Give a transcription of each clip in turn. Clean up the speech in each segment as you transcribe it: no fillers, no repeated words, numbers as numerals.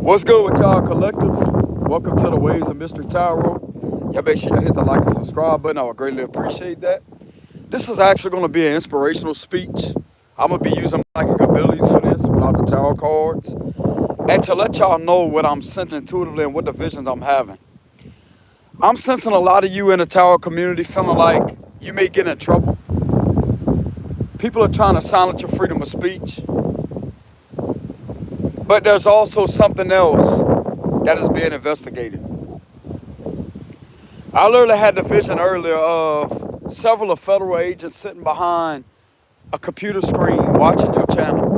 What's good with y'all collective? Welcome to the Waves of Mystery Tarot. Y'all make sure you hit the like and subscribe button. I would greatly appreciate that. This is actually going to be an inspirational speech. I'm going to be using my psychic abilities for this without the tarot cards. And to let y'all know what I'm sensing intuitively and what the visions I'm having. I'm sensing a lot of you in the tarot community feeling like you may get in trouble. People are trying to silence your freedom of speech. But there's also something else that is being investigated. I literally had the vision earlier of several of federal agents sitting behind a computer screen watching your channel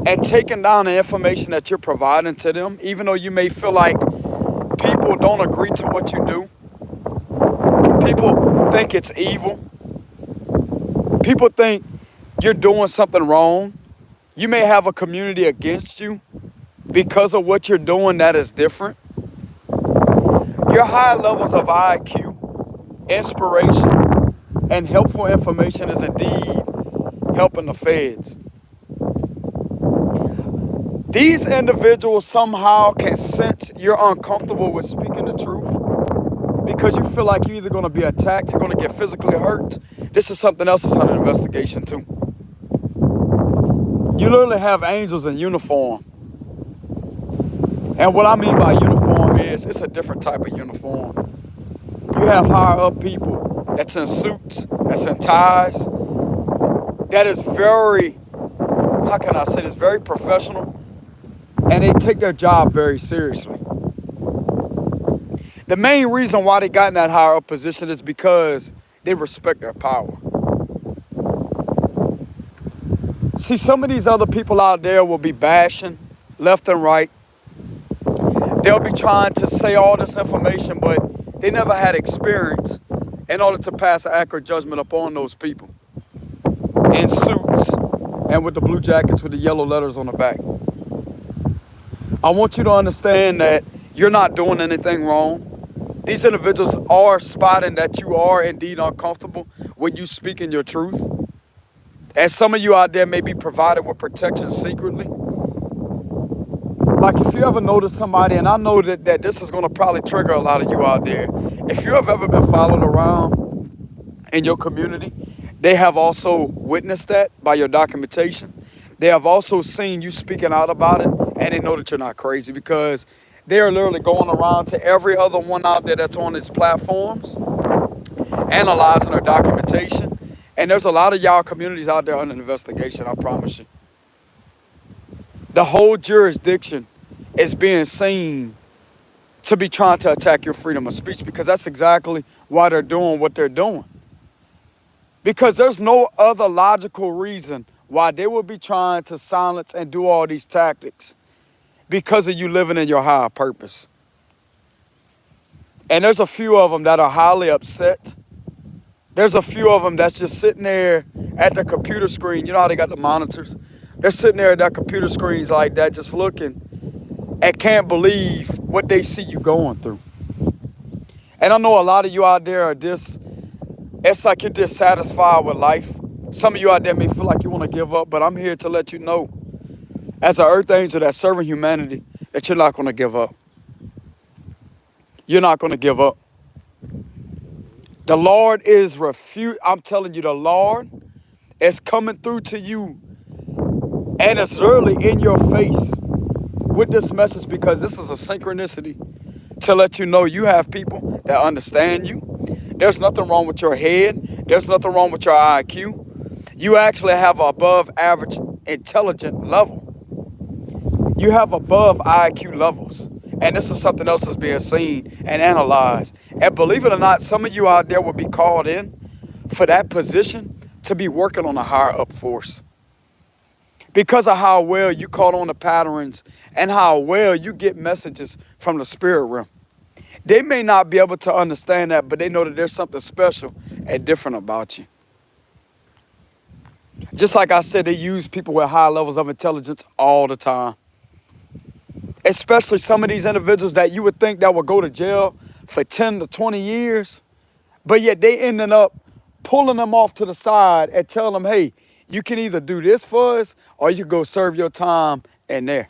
and taking down the information that you're providing to them, even though you may feel like people don't agree to what you do. People think it's evil. People think you're doing something wrong. You may have a community against you because of what you're doing that is different. Your high levels of IQ, inspiration, and helpful information is indeed helping the feds. These individuals somehow can sense you're uncomfortable with speaking the truth because you feel like you're either going to be attacked, you're going to get physically hurt. This is something else that's under investigation too. You literally have angels in uniform. And what I mean by uniform is it's a different type of uniform. You have higher up people that's in suits, that's in ties, that is very, how can I say this, very professional, and they take their job very seriously. The main reason why they got in that higher up position is because they respect their power. See, some of these other people out there will be bashing left and right. They'll be trying to say all this information, but they never had experience in order to pass an accurate judgment upon those people in suits and with the blue jackets with the yellow letters on the back. I want you to understand that you're not doing anything wrong. These individuals are spotting that you are indeed uncomfortable when you speaking your truth. And some of you out there may be provided with protection secretly. Like if you ever notice somebody, and I know that this is going to probably trigger a lot of you out there. If you have ever been followed around in your community, they have also witnessed that by your documentation. They have also seen you speaking out about it, and they know that you're not crazy because they are literally going around to every other one out there that's on its platforms, analyzing their documentation. And there's a lot of y'all communities out there under investigation, I promise you. The whole jurisdiction is being seen to be trying to attack your freedom of speech because that's exactly why they're doing what they're doing. Because there's no other logical reason why they would be trying to silence and do all these tactics because of you living in your higher purpose. And there's a few of them that are highly upset. There's a few of them that's just sitting there at the computer screen. You know how they got the monitors? They're sitting there at that computer screens like that, just looking and can't believe what they see you going through. And I know a lot of you out there are it's like you're dissatisfied with life. Some of you out there may feel like you want to give up, but I'm here to let you know, as an earth angel that's serving humanity, that you're not going to give up. You're not going to give up. The Lord is I'm telling you, the Lord is coming through to you. And it's literally in your face with this message because this is a synchronicity to let you know you have people that understand you. There's nothing wrong with your head. There's nothing wrong with your IQ. You actually have an above average intelligent level. You have above IQ levels. And this is something else that's being seen and analyzed. And believe it or not, some of you out there will be called in for that position to be working on a higher up force. Because of how well you caught on the patterns and how well you get messages from the spirit realm. They may not be able to understand that, but they know that there's something special and different about you. Just like I said, they use people with high levels of intelligence all the time. Especially some of these individuals that you would think that would go to jail for 10 to 20 years, but yet they ended up pulling them off to the side and telling them, hey, you can either do this for us or you can go serve your time in there.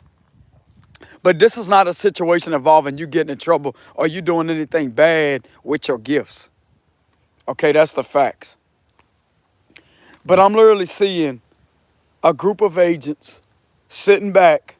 But this is not a situation involving you getting in trouble or you doing anything bad with your gifts. Okay, that's the facts. But I'm literally seeing a group of agents sitting back,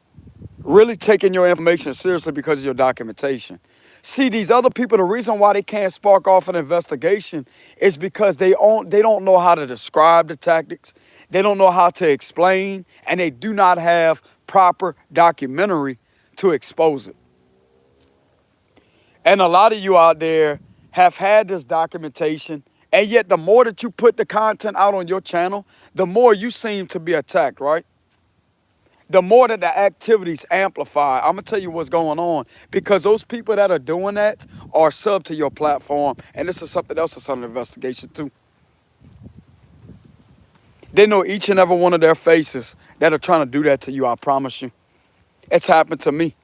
really taking your information seriously because of your documentation. See, these other people, the reason why they can't spark off an investigation is because they don't know how to describe the tactics. They don't know how to explain, and they do not have proper documentary to expose it. And a lot of you out there have had this documentation, and yet the more that you put the content out on your channel, the more you seem to be attacked, right? The more that the activities amplify. I'm going to tell you what's going on, because those people that are doing that are sub to your platform, and this is something else that's under investigation too. They know each and every one of their faces that are trying to do that to you, I promise you. It's happened to me.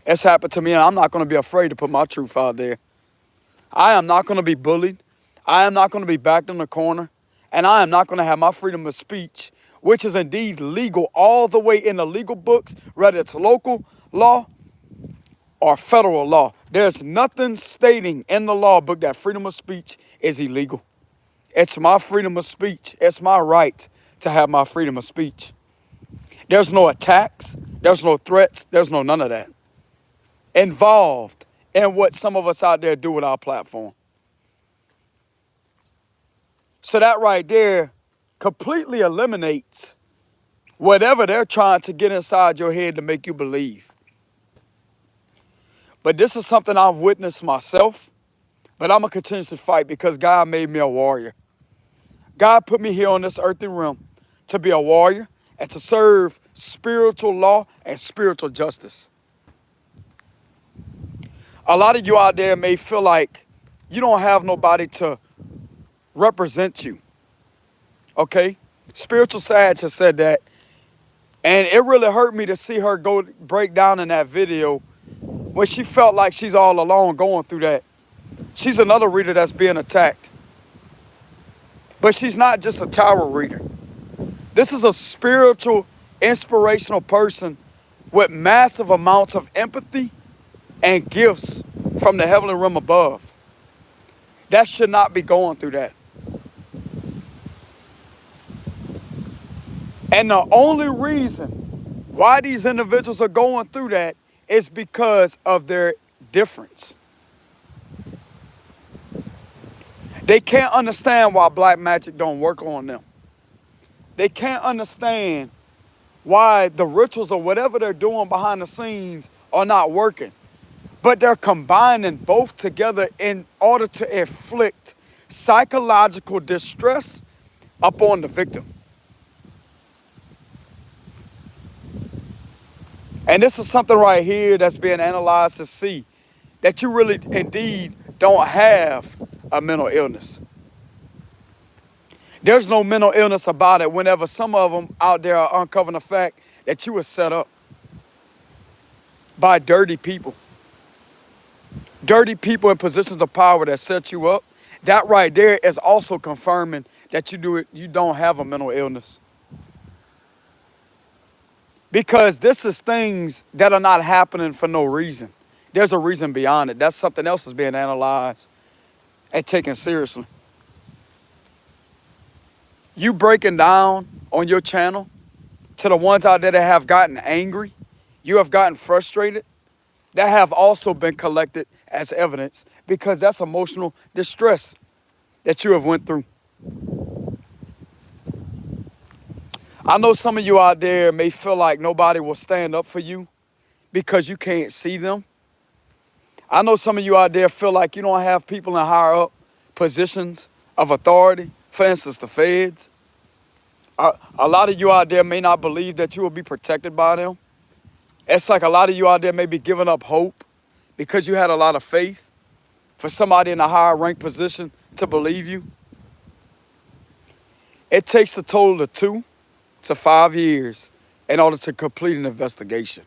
It's happened to me, and I'm not going to be afraid to put my truth out there. I am not going to be bullied. I am not going to be backed in the corner, and I am not going to have my freedom of speech, which is indeed legal all the way in the legal books, whether it's local law or federal law. There's nothing stating in the law book that freedom of speech is illegal. It's my freedom of speech. It's my right to have my freedom of speech. There's no attacks. There's no threats. There's no none of that involved in what some of us out there do with our platform. So that right there completely eliminates whatever they're trying to get inside your head to make you believe. But this is something I've witnessed myself, but I'm going to continue to fight because God made me a warrior. God put me here on this earthly realm to be a warrior and to serve spiritual law and spiritual justice. A lot of you out there may feel like you don't have nobody to represent you. Okay? Spiritual Sag has said that. And it really hurt me to see her go break down in that video when she felt like she's all alone going through that. She's another reader that's being attacked. But she's not just a tarot reader. This is a spiritual, inspirational person with massive amounts of empathy and gifts from the heavenly realm above. That should not be going through that. And the only reason why these individuals are going through that is because of their difference. They can't understand why black magic don't work on them. They can't understand why the rituals or whatever they're doing behind the scenes are not working. But they're combining both together in order to inflict psychological distress upon the victim. And this is something right here that's being analyzed to see that you really indeed don't have a mental illness. There's no mental illness about it whenever some of them out there are uncovering the fact that you were set up by dirty people. Dirty people in positions of power that set you up. That right there is also confirming that you don't have a mental illness. Because this is things that are not happening for no reason. There's a reason beyond it. That's something else that's being analyzed and taken seriously. You breaking down on your channel to the ones out there that have gotten angry, you have gotten frustrated, that have also been collected as evidence because that's emotional distress that you have went through. I know some of you out there may feel like nobody will stand up for you because you can't see them. I know some of you out there feel like you don't have people in higher up positions of authority, for instance, the feds. A lot of you out there may not believe that you will be protected by them. It's like a lot of you out there may be giving up hope because you had a lot of faith for somebody in a higher ranked position to believe you. It takes a total of 2 to 5 years in order to complete an investigation,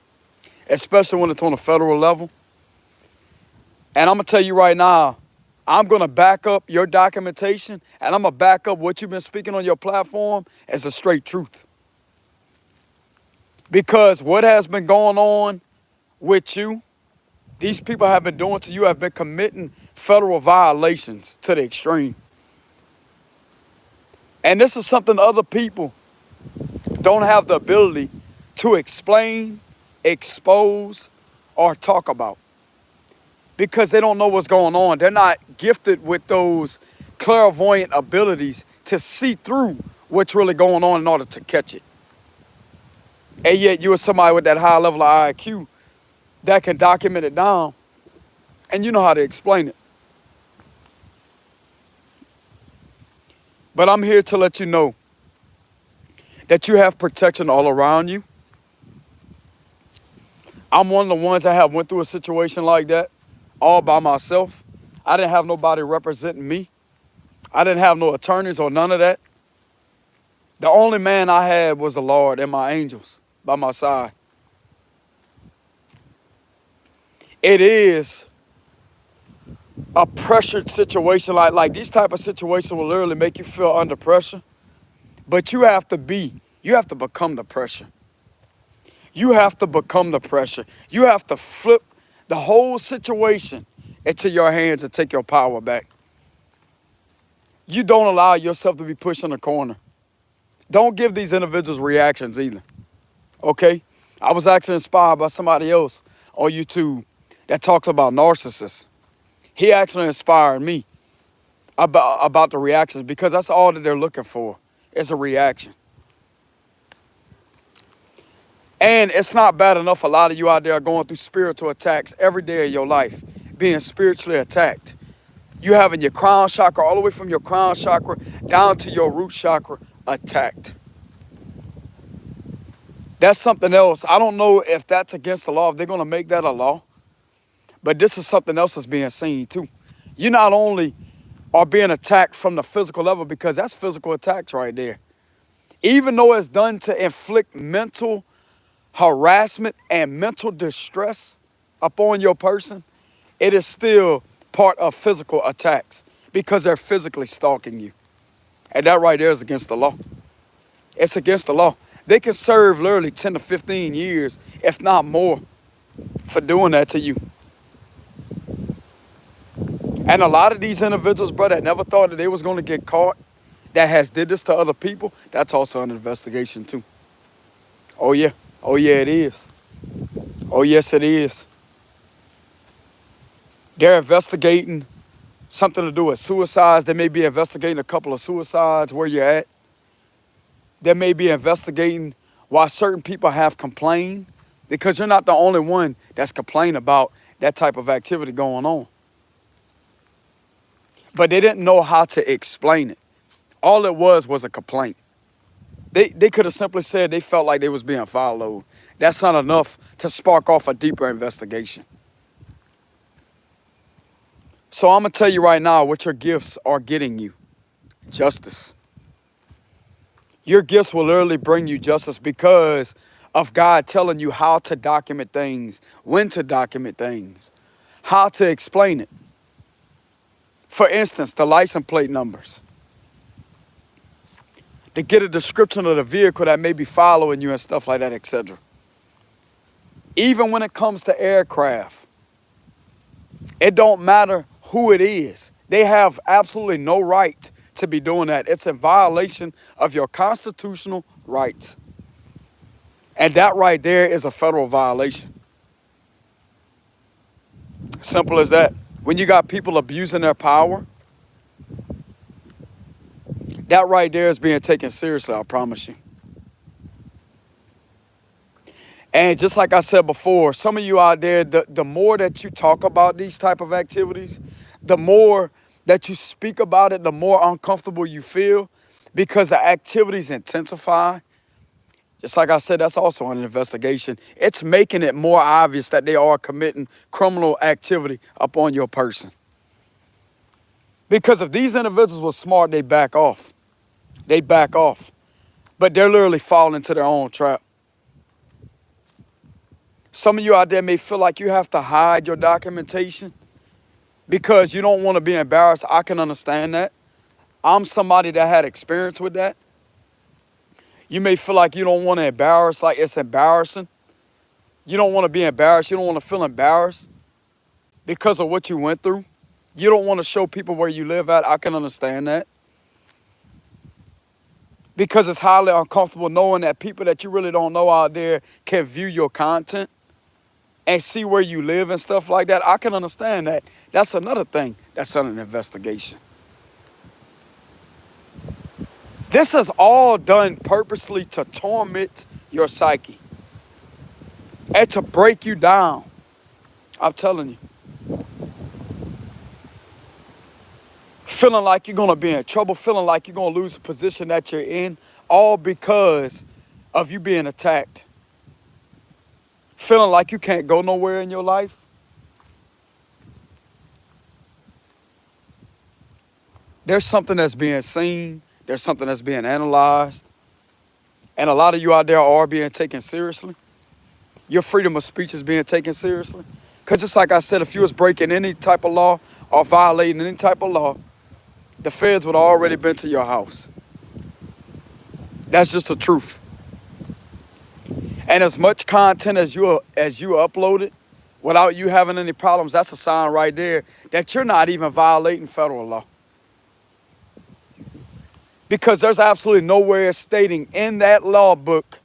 especially when it's on a federal level. And I'm going to tell you right now, I'm going to back up your documentation, and I'm going to back up what you've been speaking on your platform as a straight truth. Because what has been going on with you, these people have been doing to you, have been committing federal violations to the extreme. And this is something other people don't have the ability to explain, expose, or talk about because they don't know what's going on. They're not gifted with those clairvoyant abilities to see through what's really going on in order to catch it. And yet you are somebody with that high level of IQ that can document it down and you know how to explain it. But I'm here to let you know that you have protection all around you. I'm one of the ones that have went through a situation like that all by myself. I didn't have nobody representing me. I didn't have no attorneys or none of that. The only man I had was the Lord and my angels by my side. It is a pressured situation. Like these type of situations will literally make you feel under pressure. But you have to become the pressure. You have to become the pressure. You have to flip the whole situation into your hands and take your power back. You don't allow yourself to be pushed in a corner. Don't give these individuals reactions either. Okay? I was actually inspired by somebody else on YouTube that talks about narcissists. He actually inspired me about the reactions because that's all that they're looking for is a reaction. And it's not bad enough a lot of you out there are going through spiritual attacks every day of your life, being spiritually attacked. You having your crown chakra, all the way from your crown chakra down to your root chakra attacked. That's something else. I don't know if that's against the law, if they're going to make that a law. But this is something else that's being seen too. You not only are being attacked from the physical level, because that's physical attacks right there. Even though it's done to inflict mental harassment and mental distress upon your person, it is still part of physical attacks because they're physically stalking you. And that right there is against the law. It's against the law. They can serve literally 10 to 15 years, if not more, for doing that to you. And a lot of these individuals, bro, that never thought that they was going to get caught, that has did this to other people, that's also an investigation too. Oh yeah. Oh yeah, it is. Oh yes, it is. They're investigating something to do with suicides. They may be investigating a couple of suicides where you're at. They may be investigating why certain people have complained, because you're not the only one that's complaining about that type of activity going on. But they didn't know how to explain it. All it was a complaint. They could have simply said they felt like they was being followed. That's not enough to spark off a deeper investigation. So I'm going to tell you right now what your gifts are getting you. Justice. Your gifts will literally bring you justice because of God telling you how to document things, when to document things, how to explain it. For instance, the license plate numbers. To get a description of the vehicle that may be following you and stuff like that, etc. Even when it comes to aircraft, it don't matter who it is. They have absolutely no right to be doing that. It's a violation of your constitutional rights. And that right there is a federal violation. Simple as that. When you got people abusing their power, that right there is being taken seriously, I promise you. And just like I said before, some of you out there, the more that you talk about these type of activities, the more that you speak about it, the more uncomfortable you feel because the activities intensify. Just like I said, that's also an investigation. It's making it more obvious that they are committing criminal activity upon your person. Because if these individuals were smart, they back off. They back off. But they're literally falling into their own trap. Some of you out there may feel like you have to hide your documentation because you don't want to be embarrassed. I can understand that. I'm somebody that had experience with that. You may feel like you don't want to embarrass, like it's embarrassing. You don't want to be embarrassed. You don't want to feel embarrassed because of what you went through. You don't want to show people where you live at. I can understand that. Because it's highly uncomfortable knowing that people that you really don't know out there can view your content and see where you live and stuff like that. I can understand that. That's another thing that's under investigation. This is all done purposely to torment your psyche and to break you down. I'm telling you. Feeling like you're going to be in trouble, feeling like you're going to lose the position that you're in, all because of you being attacked. Feeling like you can't go nowhere in your life. There's something that's being seen. There's something that's being analyzed. And a lot of you out there are being taken seriously. Your freedom of speech is being taken seriously. Because just like I said, if you was breaking any type of law or violating any type of law, the feds would have already been to your house. That's just the truth. And as much content as you uploaded without you having any problems, that's a sign right there that you're not even violating federal law. Because there's absolutely nowhere stating in that law book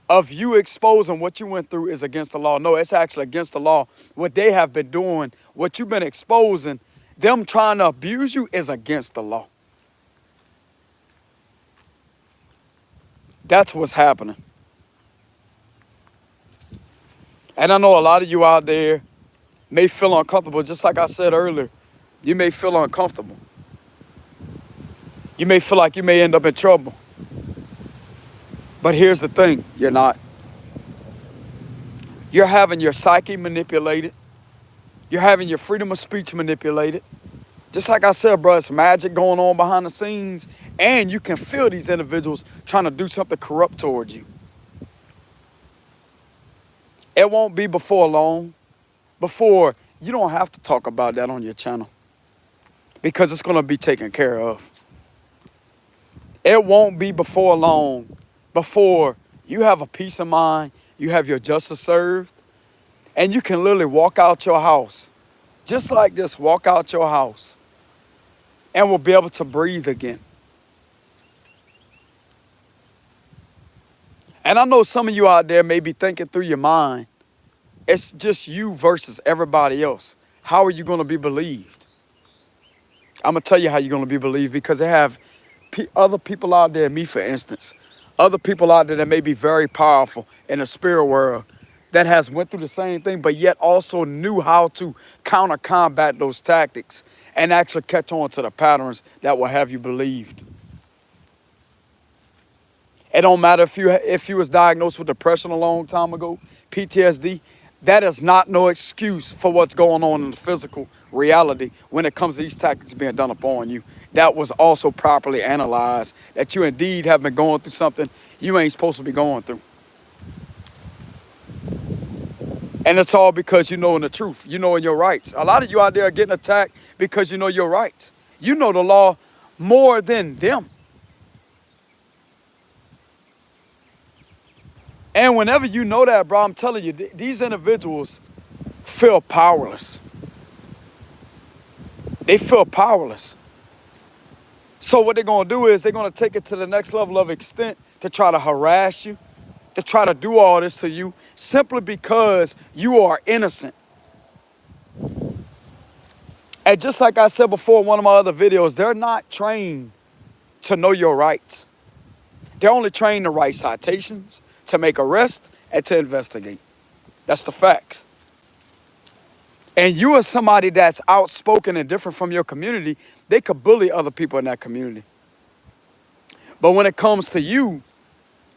of you exposing what you went through is against the law. No, it's actually against the law. What they have been doing, what you've been exposing, them trying to abuse you is against the law. That's what's happening. And I know a lot of you out there may feel uncomfortable. Just like I said earlier, you may feel uncomfortable. You may feel like you may end up in trouble. But here's the thing, you're not. You're having your psyche manipulated. You're having your freedom of speech manipulated. Just like I said, bro, it's magic going on behind the scenes. And you can feel these individuals trying to do something corrupt towards you. It won't be before long. Before, you don't have to talk about that on your channel. Because it's going to be taken care of. It won't be before long. Before you have a peace of mind, you have your justice served, and you can literally walk out your house, just like this, walk out your house, and will be able to breathe again. And I know some of you out there may be thinking through your mind, it's just you versus everybody else. How are you going to be believed? I'm going to tell you how you're going to be believed, because they have other people out there, me for instance, other people out there that may be very powerful in the spirit world that has went through the same thing, but yet also knew how to counter combat those tactics and actually catch on to the patterns that will have you believed. It don't matter if you was diagnosed with depression a long time ago, PTSD, that is not no excuse for what's going on in the physical reality when it comes to these tactics being done upon you. That was also properly analyzed, that you indeed have been going through something you ain't supposed to be going through. And it's all because you know in the truth, you know in your rights. A lot of you out there are getting attacked because you know your rights. You know the law more than them. And whenever you know that, bro, I'm telling you, these individuals feel powerless. They feel powerless. So what they're going to do is they're going to take it to the next level of extent to try to harass you, to try to do all this to you, simply because you are innocent. And just like I said before in one of my other videos, they're not trained to know your rights. They're only trained to write citations, to make arrests, and to investigate. That's the facts. And you are somebody that's outspoken and different from your community, they could bully other people in that community. But when it comes to you,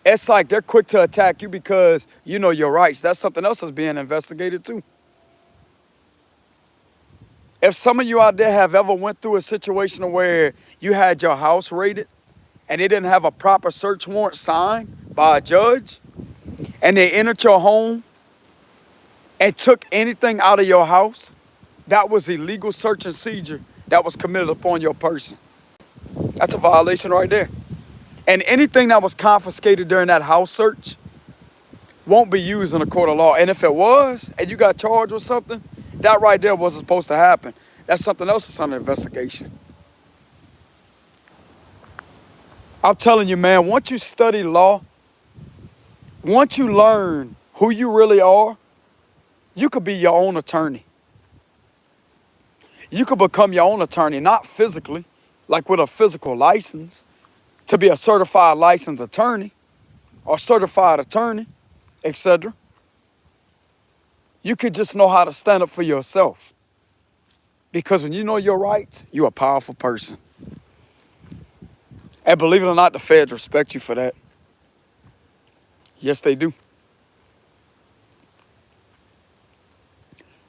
it's like they're quick to attack you because you know your rights. That's something else that's being investigated too. If some of you out there have ever went through a situation where you had your house raided and they didn't have a proper search warrant signed by a judge, and they entered your home and took anything out of your house, that was illegal search and seizure that was committed upon your person. That's a violation right there. And anything that was confiscated during that house search won't be used in a court of law. And if it was, and you got charged with something, that right there wasn't supposed to happen. That's something else that's under investigation. I'm telling you, man, once you study law, once you learn who you really are, you could be your own attorney. You could become your own attorney, not physically, like with a physical license, to be a certified licensed attorney or certified attorney, etc. You could just know how to stand up for yourself. Because when you know your rights, you're a powerful person. And believe it or not, the feds respect you for that. Yes, they do.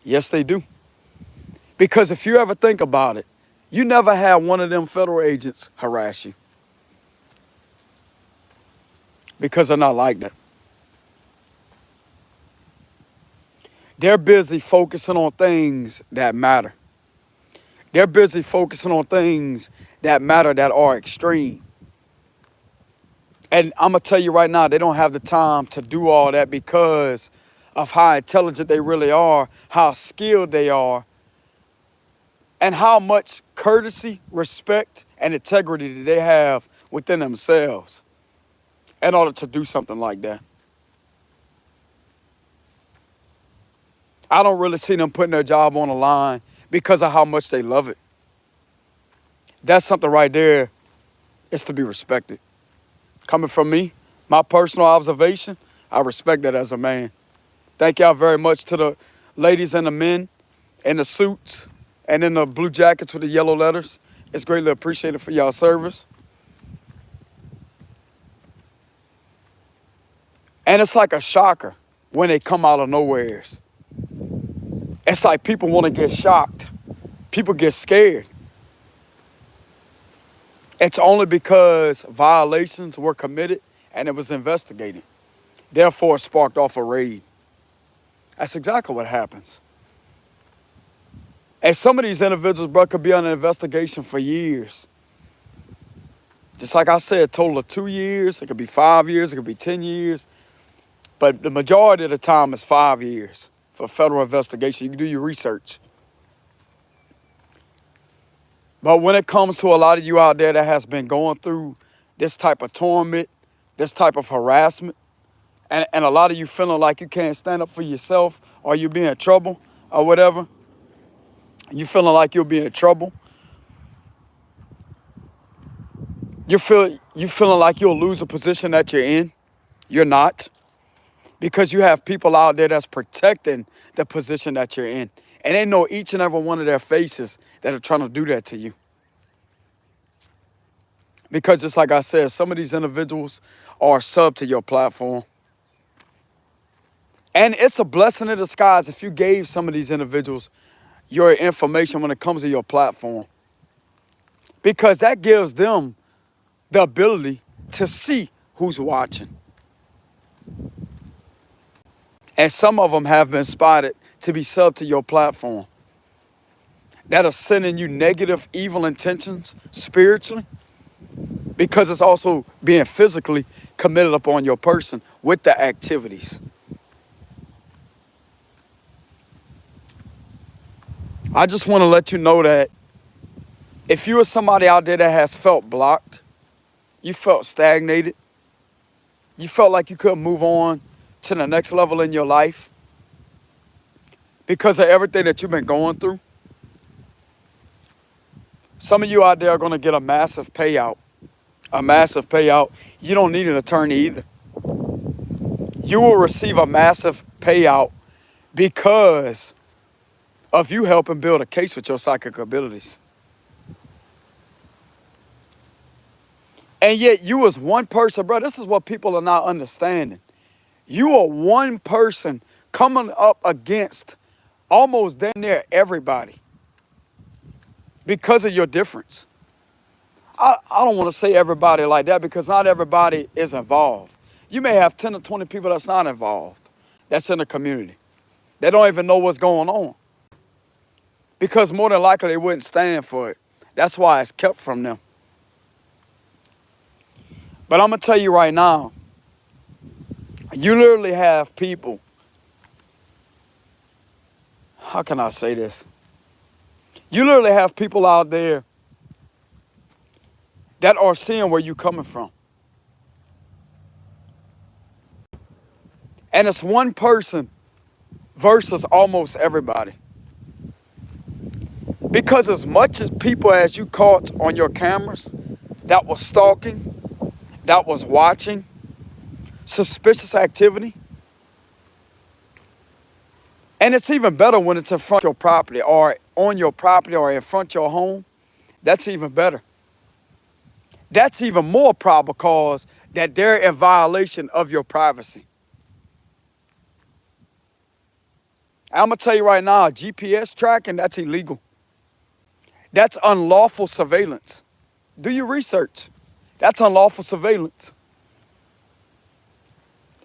Yes, they do. Because if you ever think about it, you never had one of them federal agents harass you. Because they're not like that. They're busy focusing on things that matter. They're busy focusing on things that matter, that are extreme. And I'm going to tell you right now, they don't have the time to do all that because of how intelligent they really are, how skilled they are, and how much courtesy, respect, and integrity they have within themselves in order to do something like that. I don't really see them putting their job on the line because of how much they love it. That's something right there is to be respected. Coming from me, my personal observation, I respect that as a man. Thank y'all very much to the ladies and the men in the suits and in the blue jackets with the yellow letters. It's greatly appreciated for y'all service. And it's like a shocker when they come out of nowheres. It's like people want to get shocked. People get scared. It's only because violations were committed and it was investigated. Therefore, it sparked off a raid. That's exactly what happens. And some of these individuals, bro, could be under investigation for years. Just like I said, a total of 2 years. It could be 5 years. It could be 10 years. But the majority of the time is 5 years for federal investigation. You can do your research. But when it comes to a lot of you out there that has been going through this type of torment, this type of harassment, and a lot of you feeling like you can't stand up for yourself or you be in trouble or whatever, you feeling like you'll be in trouble, you feeling like you'll lose a position that you're in, you're not. Because you have people out there that's protecting the position that you're in. And they know each and every one of their faces that are trying to do that to you. Because just like I said, some of these individuals are sub to your platform. And it's a blessing in disguise if you gave some of these individuals your information when it comes to your platform. Because that gives them the ability to see who's watching. And some of them have been spotted to be sub to your platform that are sending you negative, evil intentions spiritually, because it's also being physically committed upon your person with the activities. I just want to let you know that if you are somebody out there that has felt blocked, you felt stagnated, you felt like you couldn't move on to the next level in your life because of everything that you've been going through, some of you out there are going to get a massive payout. A massive payout. You don't need an attorney either. You will receive a massive payout because of you helping build a case with your psychic abilities. And yet you as one person, bro, this is what people are not understanding. You are one person coming up against almost damn near everybody because of your difference. I don't want to say everybody like that because not everybody is involved. You may have 10 or 20 people that's not involved, that's in the community. They don't even know what's going on because more than likely they wouldn't stand for it. That's why it's kept from them. But I'm going to tell you right now, You literally have people, how can I say this? You literally have people out there that are seeing where you're coming from. And it's one person versus almost everybody. Because as much as people as you caught on your cameras that was stalking, that was watching suspicious activity, and it's even better when it's in front of your property or on your property or in front of your home, that's even better. That's even more probable cause that they're in violation of your privacy. I'm going to tell you right now, GPS tracking, that's illegal. That's unlawful surveillance. Do your research. That's unlawful surveillance.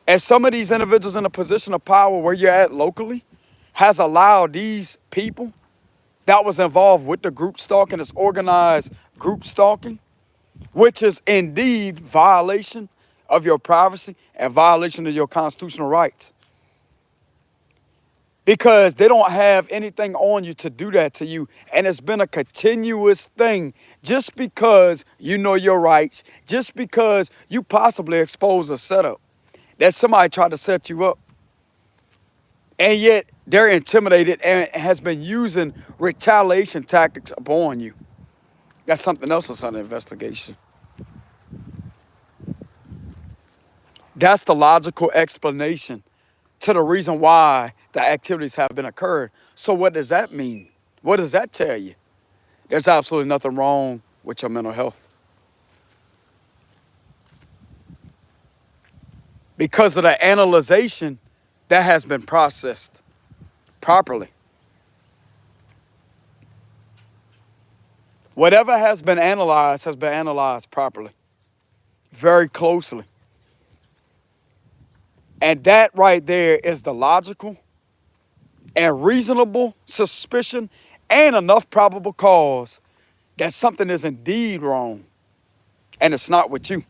And some of these individuals in a position of power where you're at locally has allowed these people that was involved with the group stalking, this organized group stalking, which is indeed violation of your privacy and violation of your constitutional rights. Because they don't have anything on you to do that to you. And it's been a continuous thing just because you know your rights, just because you possibly expose a setup that somebody tried to set you up. And yet they're intimidated and has been using retaliation tactics upon you. That's something else that's under investigation. That's the logical explanation to the reason why the activities have been occurred. So what does that mean? What does that tell you? There's absolutely nothing wrong with your mental health. Because of the analyzation that has been processed properly. Whatever has been analyzed properly, very closely. And that right there is the logical and reasonable suspicion and enough probable cause that something is indeed wrong. And it's not with you.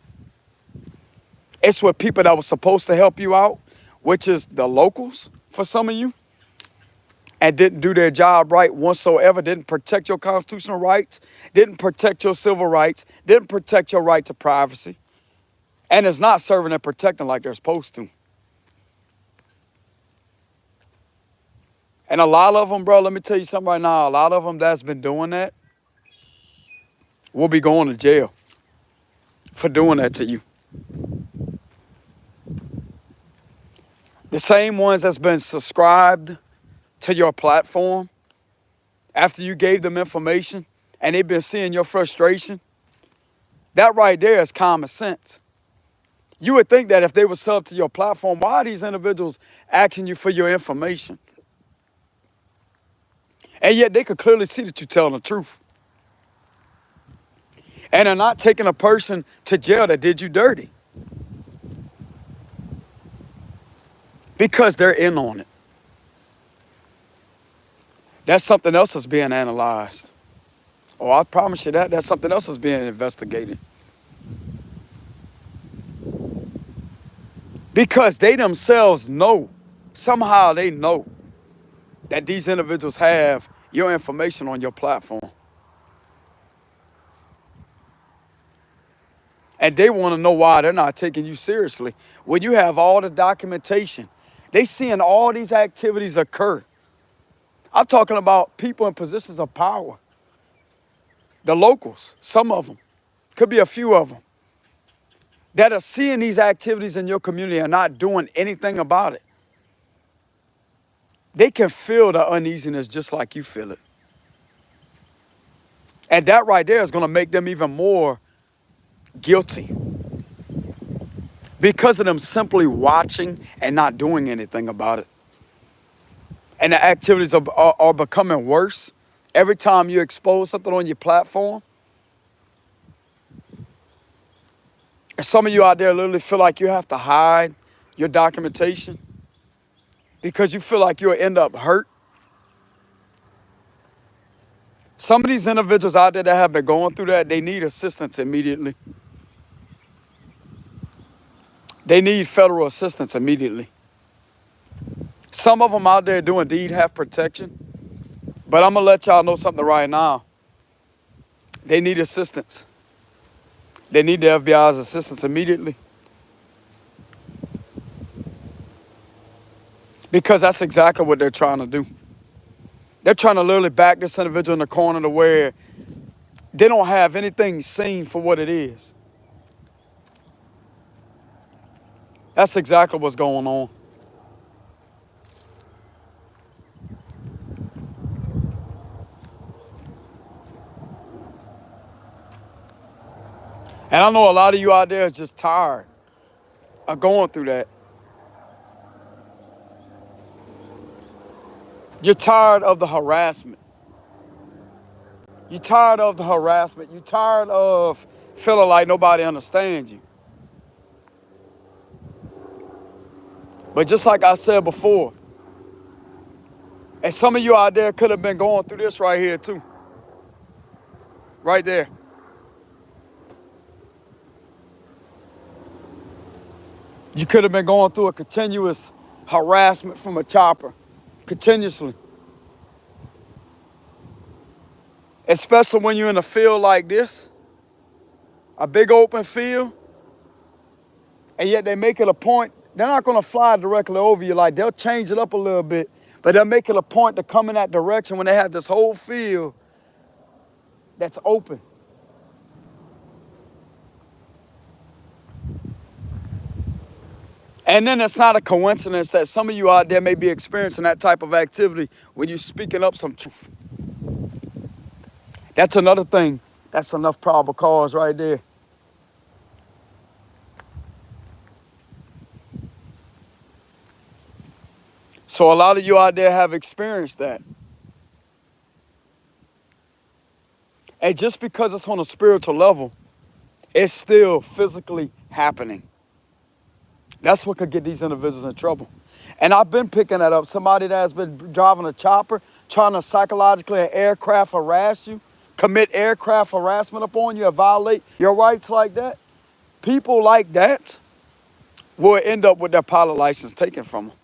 It's with people that were supposed to help you out, which is the locals for some of you, and didn't do their job right whatsoever, didn't protect your constitutional rights, didn't protect your civil rights, didn't protect your right to privacy, and is not serving and protecting like they're supposed to. And a lot of them, bro, let me tell you something right now, a lot of them that's been doing that will be going to jail for doing that to you. The same ones that's been subscribed to your platform after you gave them information and they've been seeing your frustration, that right there is common sense. You would think that if they were sub to your platform, why are these individuals asking you for your information? And yet they could clearly see that you're telling the truth. And they're not taking a person to jail that did you dirty. Because they're in on it. That's something else that's being analyzed. Oh, I promise you that. That's something else that's being investigated. Because they themselves know, somehow they know that these individuals have your information on your platform. And they want to know why they're not taking you seriously. When you have all the documentation, they seeing all these activities occur. I'm talking about people in positions of power. The locals, some of them, could be a few of them, that are seeing these activities in your community and not doing anything about it. They can feel the uneasiness just like you feel it. And that right there is going to make them even more guilty because of them simply watching and not doing anything about it. And the activities are becoming worse every time you expose something on your platform. And some of you out there literally feel like you have to hide your documentation because you feel like you'll end up hurt. Some of these individuals out there that have been going through that, they need assistance immediately. They need federal assistance immediately. Some of them out there do indeed have protection, but I'm going to let y'all know something right now. They need assistance. They need the FBI's assistance immediately. Because that's exactly what they're trying to do. They're trying to literally back this individual in the corner to where they don't have anything seen for what it is. That's exactly what's going on. And I know a lot of you out there is just tired of going through that. You're tired of the harassment. You're tired of the harassment. You're tired of feeling like nobody understands you. But just like I said before, and some of you out there could have been going through this right here too. Right there. You could have been going through a continuous harassment from a chopper, continuously. Especially when you're in a field like this, a big open field, and yet they make it a point. They're not going to fly directly over you. Like, they'll change it up a little bit, but they'll make it a point to come in that direction when they have this whole field that's open. And then it's not a coincidence that some of you out there may be experiencing that type of activity when you're speaking up some truth. That's another thing. That's enough probable cause right there. So a lot of you out there have experienced that. And just because it's on a spiritual level, it's still physically happening. That's what could get these individuals in trouble. And I've been picking that up. Somebody that has been driving a chopper, trying to psychologically an aircraft harass you, commit aircraft harassment upon you, or violate your rights like that. People like that will end up with their pilot license taken from them.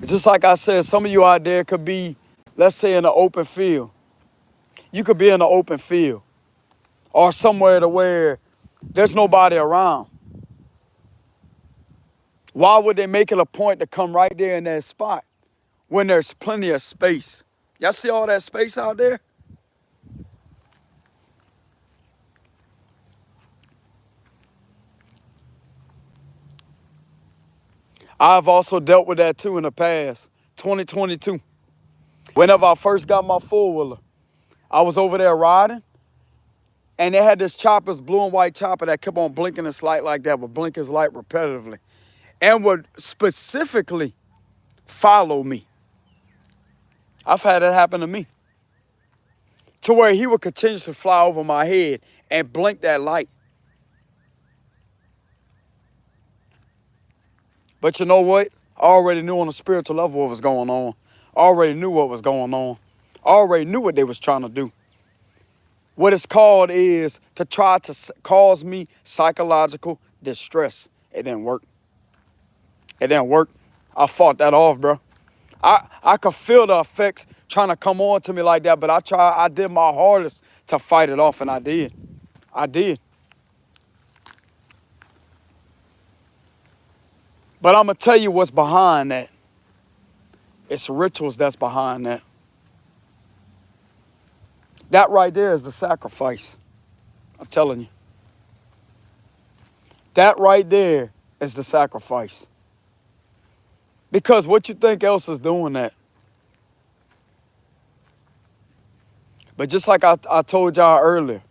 Just like I said, some of you out there could be, let's say, in an open field. You could be in an open field or somewhere to where there's nobody around. Why would they make it a point to come right there in that spot when there's plenty of space? Y'all see all that space out there? I've also dealt with that too in the past, 2022. Whenever I first got my four-wheeler, I was over there riding, and they had this chopper, this blue and white chopper that kept on blinking its light like that, would blink its light repetitively, and would specifically follow me. I've had that happen to me, to where he would continuously fly over my head and blink that light. But you know what? I already knew on a spiritual level what was going on. I already knew what was going on. I already knew what they was trying to do. What it's called is to try to cause me psychological distress. It didn't work. It didn't work. I fought that off, bro. I could feel the effects trying to come on to me like that, but I did my hardest to fight it off, and I did. I did. But I'm going to tell you what's behind that. It's rituals that's behind that. That right there is the sacrifice. I'm telling you. That right there is the sacrifice. Because what you think else is doing that? But just like I told y'all earlier,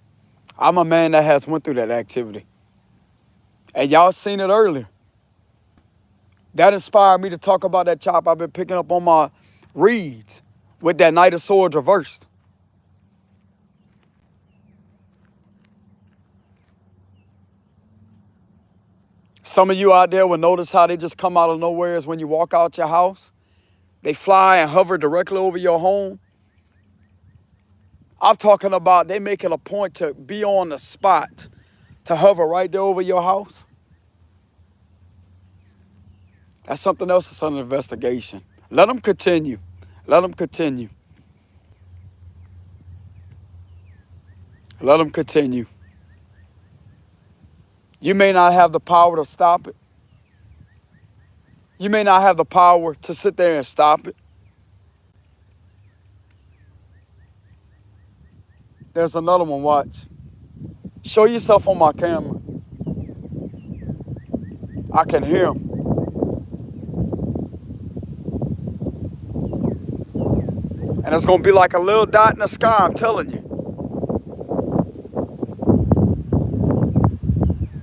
I'm a man that has went through that activity. And y'all seen it earlier. That inspired me to talk about that chop I've been picking up on my reads with that Knight of Swords reversed. Some of you out there will notice how they just come out of nowhere is when you walk out your house. They fly and hover directly over your home. I'm talking about they make it a point to be on the spot, to hover right there over your house. That's something else that's under investigation. Let them continue. Let them continue. Let them continue. You may not have the power to stop it. You may not have the power to sit there and stop it. There's another one, watch. Show yourself on my camera. I can hear him. And it's going to be like a little dot in the sky, I'm telling you.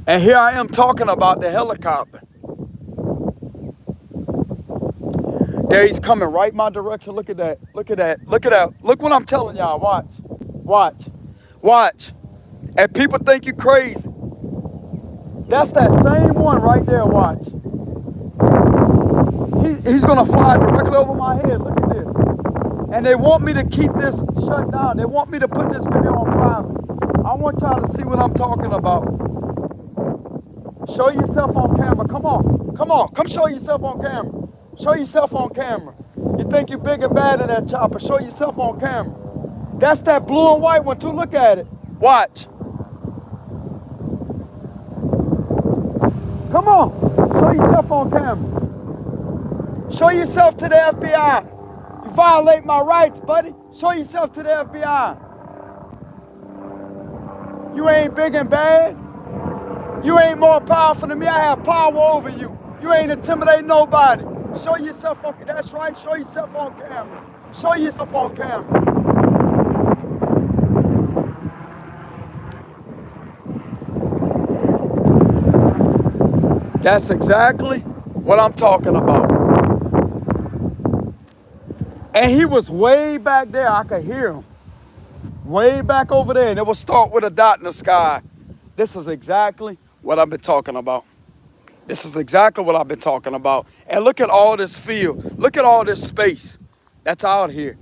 And here I am talking about the helicopter. There he's coming right my direction. Look at that. Look at that. Look at that. Look what I'm telling y'all. Watch. Watch. Watch. And people think you crazy. That's that same one right there. Watch. He's going to fly directly over my head. Look at this. And they want me to keep this shut down. They want me to put this video on private. I want y'all to see what I'm talking about. Show yourself on camera. Come on. Come on. Come show yourself on camera. Show yourself on camera. You think you're big and bad in that chopper. Show yourself on camera. That's that blue and white one too. Look at it. Watch. Come on. Show yourself on camera. Show yourself to the FBI. You violate my rights, buddy. Show yourself to the FBI. You ain't big and bad. You ain't more powerful than me. I have power over you. You ain't intimidating nobody. Show yourself on, that's right, show yourself on camera. Show yourself on camera. That's exactly what I'm talking about. And he was way back there, I could hear him. Way back over there, and it will start with a dot in the sky. This is exactly what I've been talking about. This is exactly what I've been talking about. And look at all this field. Look at all this space that's out here.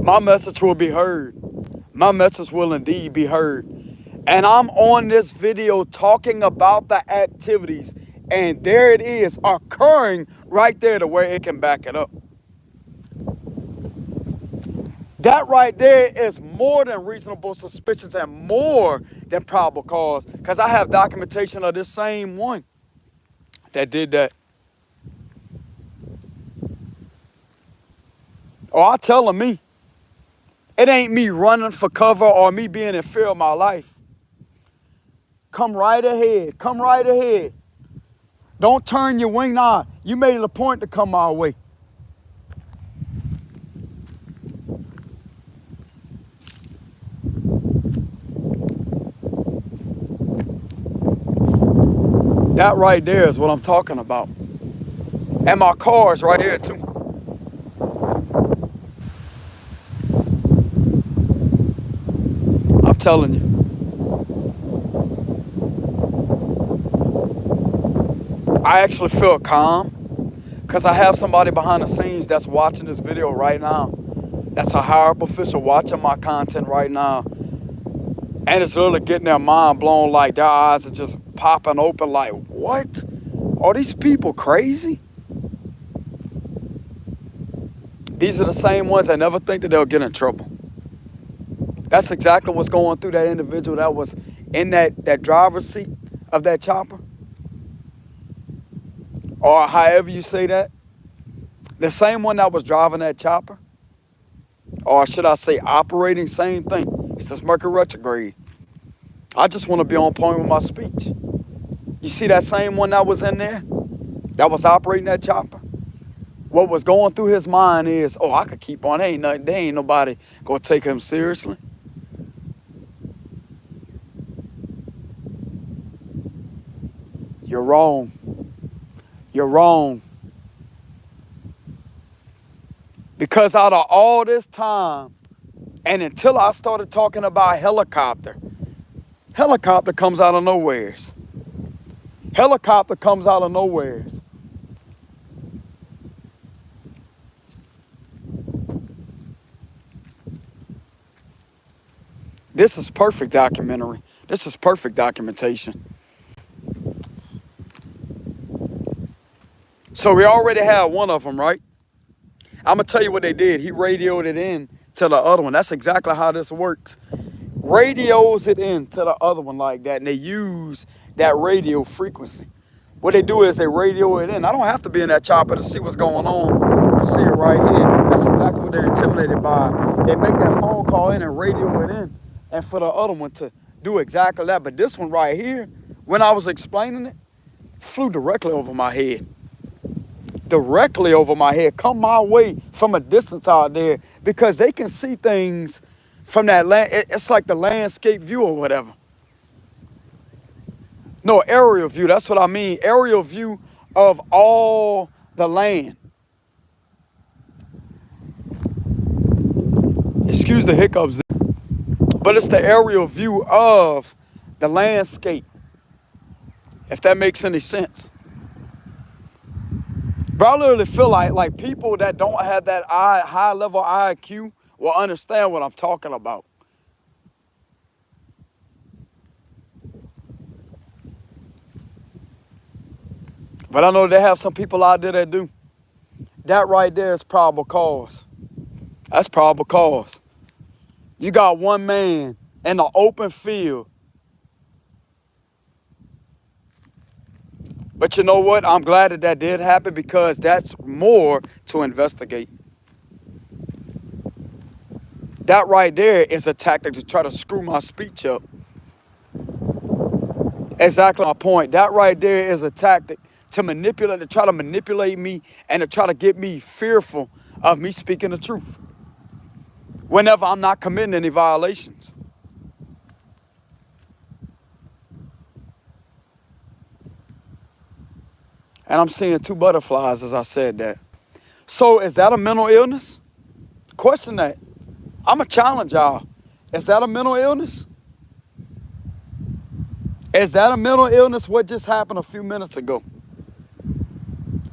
My message will be heard. My message will indeed be heard. And I'm on this video talking about the activities. And there it is, occurring right there to where it can back it up. That right there is more than reasonable suspicions and more than probable cause. Because I have documentation of this same one that did that. Oh, I telling me. It ain't me running for cover or me being in fear of my life. Come right ahead. Come right ahead. Don't turn your wing. Nah, you made it a point to come our way. That right there is what I'm talking about. And my car is right here too. I'm telling you. I actually feel calm because I have somebody behind the scenes that's watching this video right now. That's a higher up official watching my content right now. And it's really getting their mind blown, like their eyes are just popping open like, what? Are these people crazy? These are the same ones that never think that they'll get in trouble. That's exactly what's going through that individual that was in that driver's seat of that chopper. Or however you say that. The same one that was driving that chopper. Or should I say operating, same thing. It's this Mercury retrograde. I just want to be on point with my speech. You see that same one that was in there? That was operating that chopper? What was going through his mind is, oh, I could keep on. There ain't nobody going to take him seriously. You're wrong. You're wrong. Because out of all this time, and until I started talking about helicopter comes out of nowheres. Helicopter comes out of nowhere. This is perfect documentary. This is perfect documentation. So we already have one of them, right? I'm going to tell you what they did. He radioed it in to the other one. That's exactly how this works. Radios it in to the other one like that, and they use that radio frequency. What they do is they radio it in. I don't have to be in that chopper to see what's going on. I see it right here. That's exactly what they're intimidated by. They make that phone call in and radio it in, and for the other one to do exactly that. But this one right here, when I was explaining it, flew directly over my head. Directly over my head, come my way from a distance out there, because they can see things from that land. It's like the landscape view or whatever. No, aerial view, that's what I mean. Aerial view of all the land. Excuse the hiccups, but it's the aerial view of the landscape, if that makes any sense. But I literally feel like people that don't have that high level IQ will understand what I'm talking about. But I know they have some people out there that do. That right there is probable cause. That's probable cause. You got one man in the open field. But you know what? I'm glad that did happen, because that's more to investigate. That right there is a tactic to try to screw my speech up. Exactly my point. That right there is a tactic to try to manipulate me and to try to get me fearful of me speaking the truth whenever I'm not committing any violations. And I'm seeing two butterflies as I said that. So is that a mental illness? Question that. I'm going to challenge y'all. Is that a mental illness? Is that a mental illness, what just happened a few minutes ago?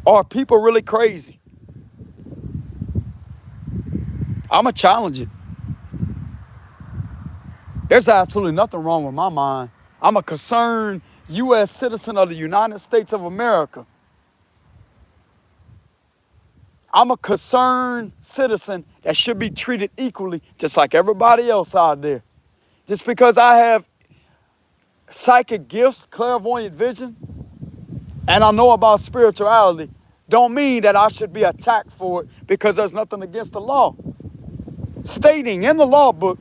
Are people really crazy? I'm going to challenge it. There's absolutely nothing wrong with my mind. I'm a concerned U.S. citizen of the United States of America. I'm a concerned citizen that should be treated equally, just like everybody else out there. Just because I have psychic gifts, clairvoyant vision, and I know about spirituality, don't mean that I should be attacked for it, because there's nothing against the law. Stating in the law book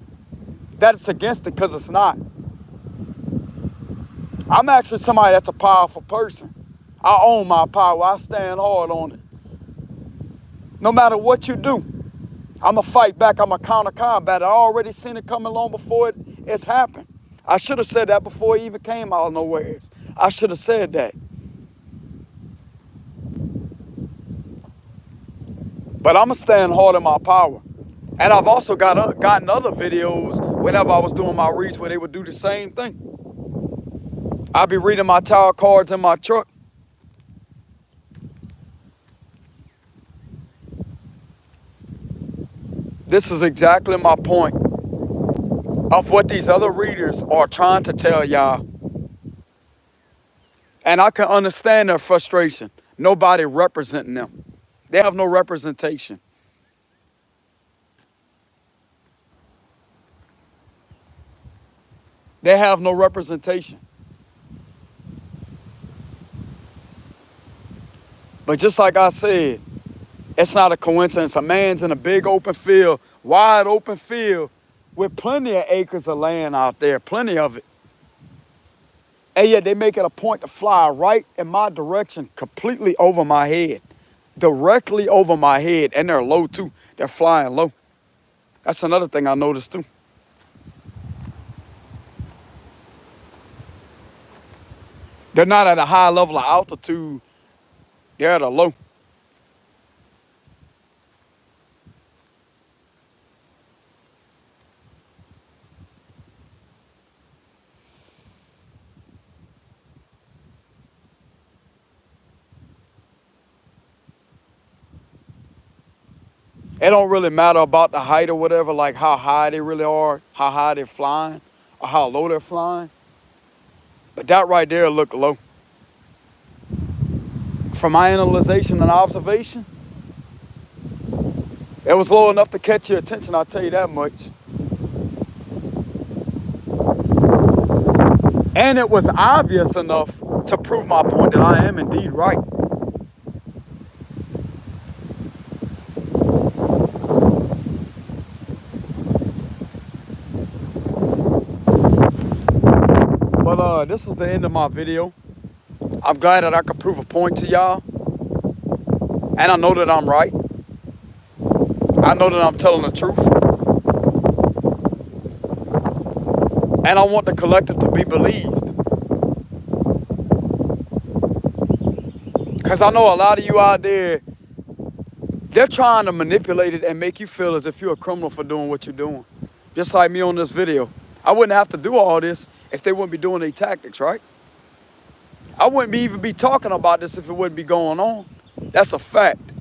that it's against it, because it's not. I'm actually somebody that's a powerful person. I own my power. I stand hard on it. No matter what you do, I'm going to fight back. I'm going to counter combat. I already seen it coming long before it's happened. I should have said that before it even came out of nowhere. I should have said that. But I'm going to stand hard in my power. And I've also gotten other videos whenever I was doing my reads where they would do the same thing. I'd be reading my tarot cards in my truck. This is exactly my point of what these other readers are trying to tell y'all. And I can understand their frustration. Nobody representing them. They have no representation. They have no representation. But just like I said, it's not a coincidence. A man's in a big open field, wide open field, with plenty of acres of land out there, plenty of it. And yet they make it a point to fly right in my direction, completely over my head. Directly over my head. And they're low too. They're flying low. That's another thing I noticed too. They're not at a high level of altitude. They're at a low. It don't really matter about the height or whatever, like how high they really are, how high they're flying, or how low they're flying. But that right there looked low. From my analyzation and observation, it was low enough to catch your attention, I'll tell you that much. And it was obvious enough to prove my point that I am indeed right. But this was the end of my video. I'm glad that I could prove a point to y'all. And I know that I'm right. I know that I'm telling the truth. And I want the collective to be believed. Because I know a lot of you out there, they're trying to manipulate it and make you feel as if you're a criminal for doing what you're doing. Just like me on this video. I wouldn't have to do all this if they wouldn't be doing their tactics, right? I wouldn't even be talking about this if it wouldn't be going on. That's a fact.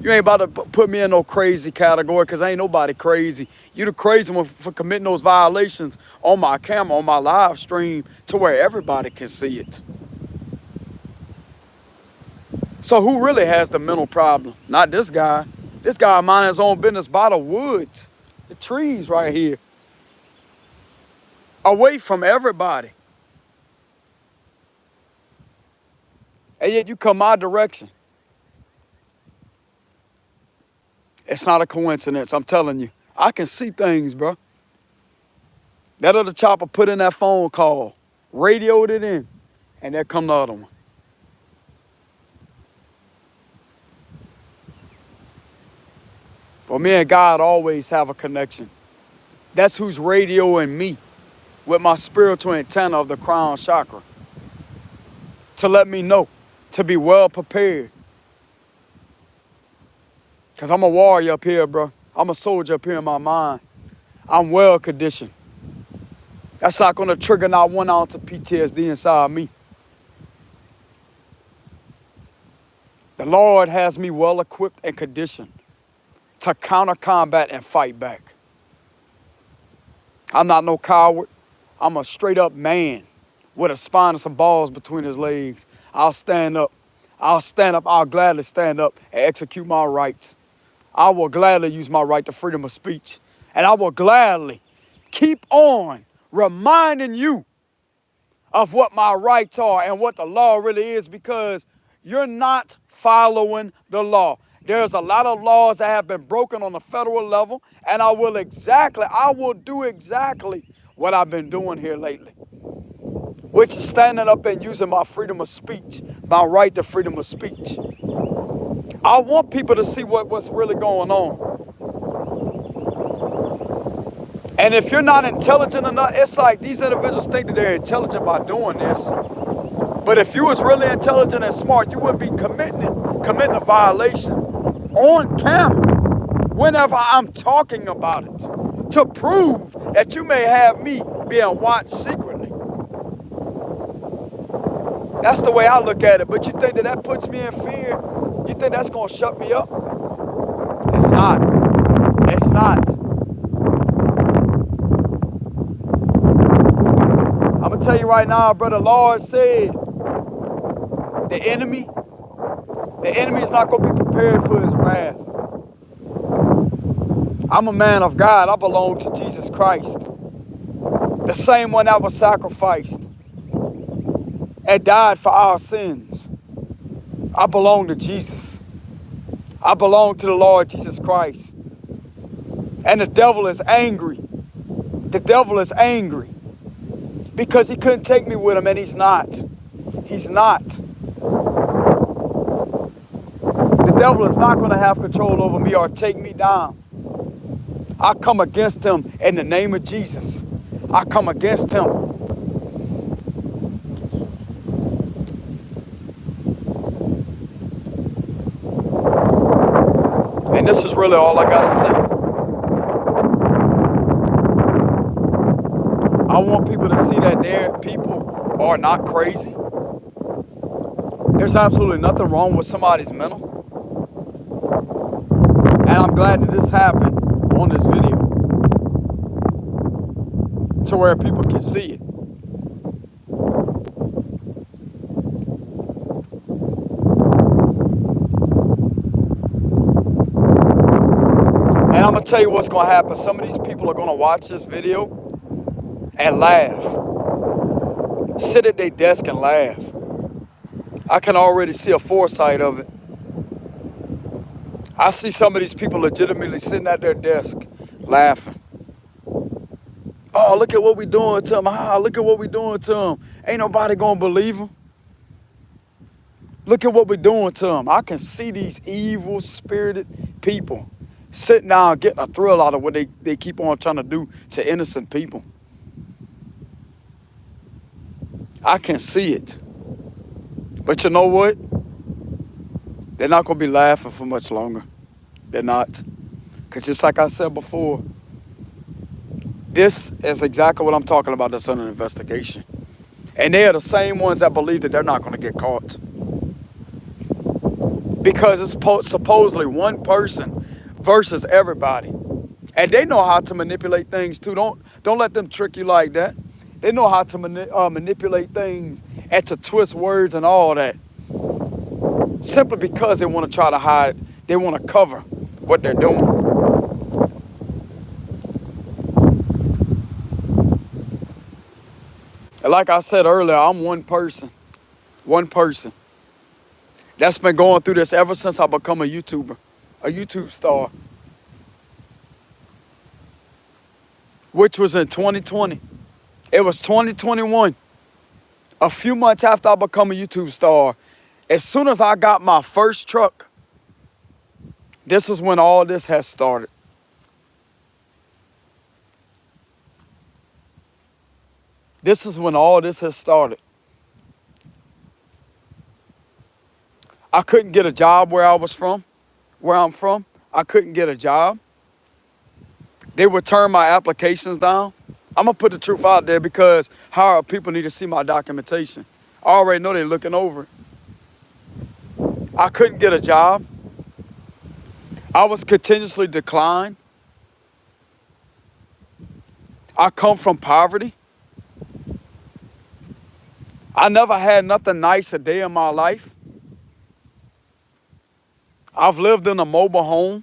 You ain't about to put me in no crazy category because ain't nobody crazy. You the crazy one for committing those violations on my camera, on my live stream, to where everybody can see it. So who really has the mental problem? Not this guy. This guy minding his own business by the woods, the trees right here, away from everybody. And yet you come my direction. It's not a coincidence, I'm telling you. I can see things, bro. That other chopper put in that phone call, radioed it in, and there come the other one. Well, me and God always have a connection. That's who's radioing me with my spiritual antenna of the crown chakra. To let me know, to be well prepared. Because I'm a warrior up here, bro. I'm a soldier up here in my mind. I'm well conditioned. That's not going to trigger not 1 ounce of PTSD inside me. The Lord has me well equipped and conditioned to counter combat and fight back. I'm not no coward. I'm a straight up man with a spine and some balls between his legs. I'll stand up. I'll stand up. I'll gladly stand up and execute my rights. I will gladly use my right to freedom of speech. And I will gladly keep on reminding you of what my rights are and what the law really is, because you're not following the law. There's a lot of laws that have been broken on the federal level, and I will do exactly what I've been doing here lately, which is standing up and using my freedom of speech, my right to freedom of speech. I want people to see what's really going on. And if you're not intelligent enough, it's like these individuals think that they're intelligent by doing this. But if you was really intelligent and smart, you wouldn't be committing a violation on camera whenever I'm talking about it, to prove that you may have me being watched secretly. That's the way I look at it. But you think that puts me in fear? You think that's going to shut me up? It's not. It's not. I'm going to tell you right now, brother, Lord said the enemy is not going to be prepared for his wrath. I'm a man of God. I belong to Jesus Christ, the same one that was sacrificed and died for our sins. I belong to Jesus. I belong to the Lord Jesus Christ. And the devil is angry. The devil is angry because he couldn't take me with him, and he's not. He's not. The devil is not going to have control over me or take me down. I come against him in the name of Jesus. I come against him. And this is really all I gotta say. I want people to see that their people are not crazy. There's absolutely nothing wrong with somebody's mental. And I'm glad that this happened on this video to where people can see it. And I'm going to tell you what's going to happen. Some of these people are going to watch this video and laugh. Sit at their desk and laugh. I can already see a foresight of it. I see some of these people legitimately sitting at their desk laughing. Oh, look at what we doing to them. Ah, look at what we doing to them. Ain't nobody going to believe them. Look at what we doing to them. I can see these evil spirited people sitting down getting a thrill out of what they keep on trying to do to innocent people. I can see it. But you know what? They're not going to be laughing for much longer. They're not. Because just like I said before, this is exactly what I'm talking about that's under investigation. And they are the same ones that believe that they're not going to get caught. Because it's supposedly one person versus everybody. And they know how to manipulate things too. Don't let them trick you like that. They know how to manipulate things and to twist words and all that. Simply because they want to try to hide, they want to cover what they're doing. And like I said earlier, I'm one person that's been going through this ever since I become a YouTuber, a YouTube star, which was in 2020. It was 2021, a few months after I become a YouTube star. As soon as I got my first truck, this is when all this has started. This is when all this has started. I couldn't get a job where I'm from. I couldn't get a job. They would turn my applications down. I'm going to put the truth out there because how people need to see my documentation. I already know they're looking over it. I couldn't get a job. I was continuously declined. I come from poverty. I never had nothing nice a day in my life. I've lived in a mobile home,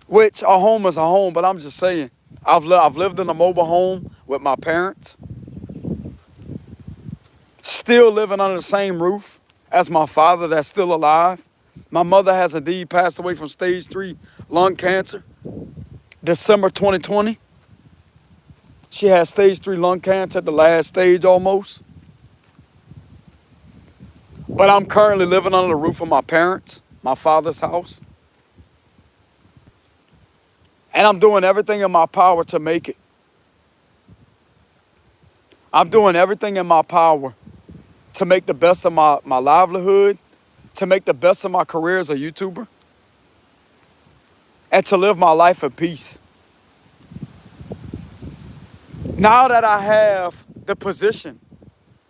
which a home is a home, but I'm just saying, I've lived in a mobile home with my parents. Still living under the same roof as my father that's still alive. My mother has indeed passed away from stage 3 lung cancer, December 2020. She had stage 3 lung cancer at the last stage almost. But I'm currently living under the roof of my parents, my father's house. And I'm doing everything in my power to make it. I'm doing everything in my power to make the best of my livelihood, to make the best of my career as a YouTuber, and to live my life in peace. Now that I have the position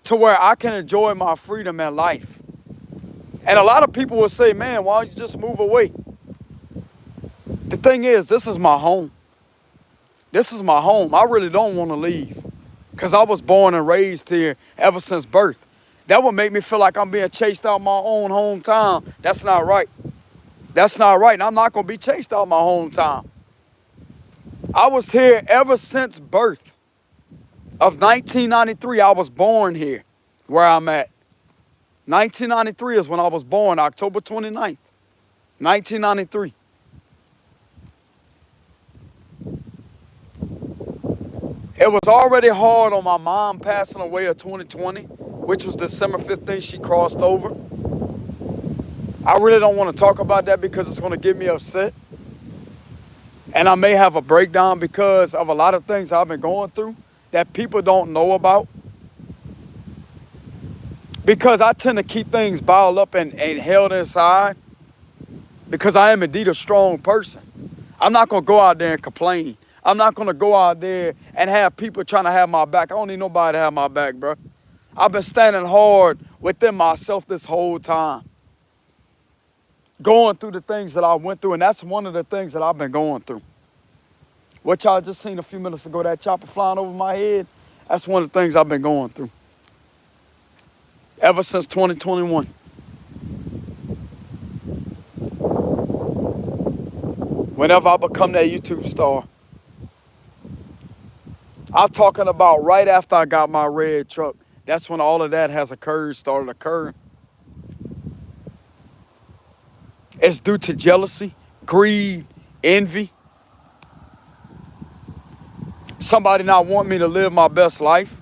to where I can enjoy my freedom in life, and a lot of people will say, man, why don't you just move away? The thing is, this is my home. This is my home. I really don't want to leave because I was born and raised here ever since birth. That would make me feel like I'm being chased out my own hometown. That's not right. That's not right. And I'm not going to be chased out my hometown. I was here ever since birth of 1993. I was born here where I'm at. 1993 is when I was born, October 29th, 1993. It was already hard on my mom passing away in 2020, which was December 15th, she crossed over. I really don't want to talk about that because it's going to get me upset. And I may have a breakdown because of a lot of things I've been going through that people don't know about. Because I tend to keep things bottled up and held inside because I am indeed a strong person. I'm not going to go out there and complain. I'm not going to go out there and have people trying to have my back. I don't need nobody to have my back, bro. I've been standing hard within myself this whole time. going through the things that I went through, and that's one of the things that I've been going through. What y'all just seen a few minutes ago, that chopper flying over my head, that's one of the things I've been going through. Ever since 2021. Whenever I become that YouTube star, I'm talking about right after I got my red truck. That's when all of that has started occurring. It's due to jealousy, greed, envy. Somebody not want me to live my best life.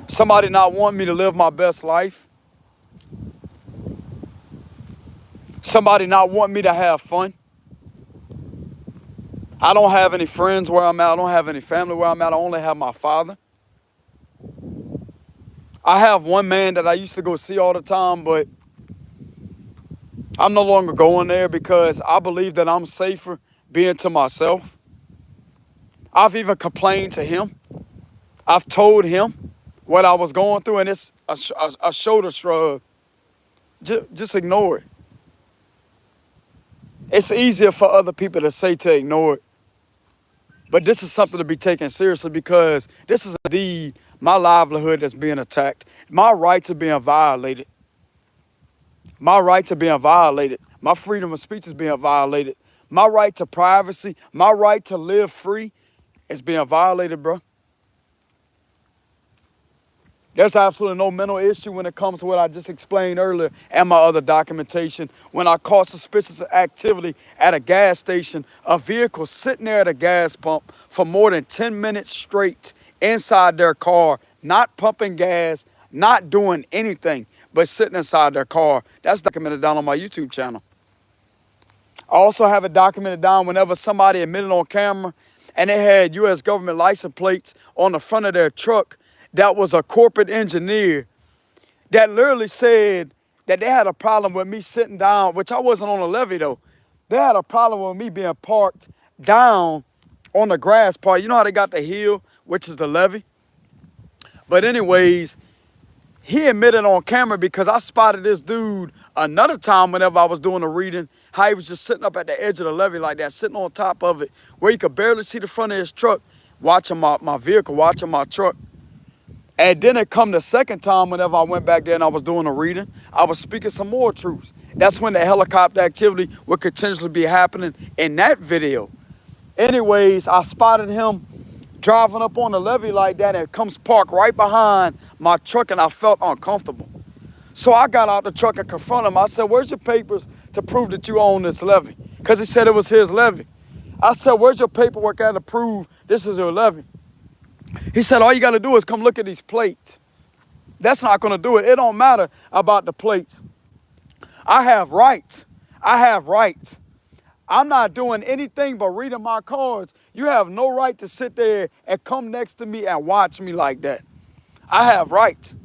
Somebody not want me to live my best life. Somebody not want me to have fun. I don't have any friends where I'm at. I don't have any family where I'm at. I only have my father. I have one man that I used to go see all the time, but I'm no longer going there because I believe that I'm safer being to myself. I've even complained to him. I've told him what I was going through, and it's a shoulder shrug. Just ignore it. It's easier for other people to say to ignore it. But this is something to be taken seriously because this is indeed my livelihood that's being attacked. My rights are being violated. My rights are being violated. My freedom of speech is being violated. My right to privacy, my right to live free is being violated, bro. There's absolutely no mental issue when it comes to what I just explained earlier and my other documentation. When I caught suspicious activity at a gas station, a vehicle sitting there at a gas pump for more than 10 minutes straight inside their car, not pumping gas, not doing anything, but sitting inside their car. That's documented down on my YouTube channel. I also have it documented down whenever somebody admitted on camera and they had U.S. government license plates on the front of their truck. That was a corporate engineer that literally said that they had a problem with me sitting down, which I wasn't on a levee though. They had a problem with me being parked down on the grass part. You know how they got the hill, which is the levee? But anyways, he admitted on camera because I spotted this dude another time whenever I was doing a reading, how he was just sitting up at the edge of the levee like that, sitting on top of it, where you could barely see the front of his truck, watching my vehicle, watching my truck. And then it come the second time whenever I went back there and I was doing a reading, I was speaking some more truths. That's when the helicopter activity would continuously be happening in that video. Anyways, I spotted him driving up on the levee like that and it comes parked right behind my truck and I felt uncomfortable. So I got out the truck and confronted him. I said, where's your papers to prove that you own this levee? Because he said it was his levee. I said, where's your paperwork at to prove this is your levee? He said, all you got to do is come look at these plates. That's not going to do it. It don't matter about the plates. I have rights. I have rights. I'm not doing anything but reading my cards. You have no right to sit there and come next to me and watch me like that. I have rights.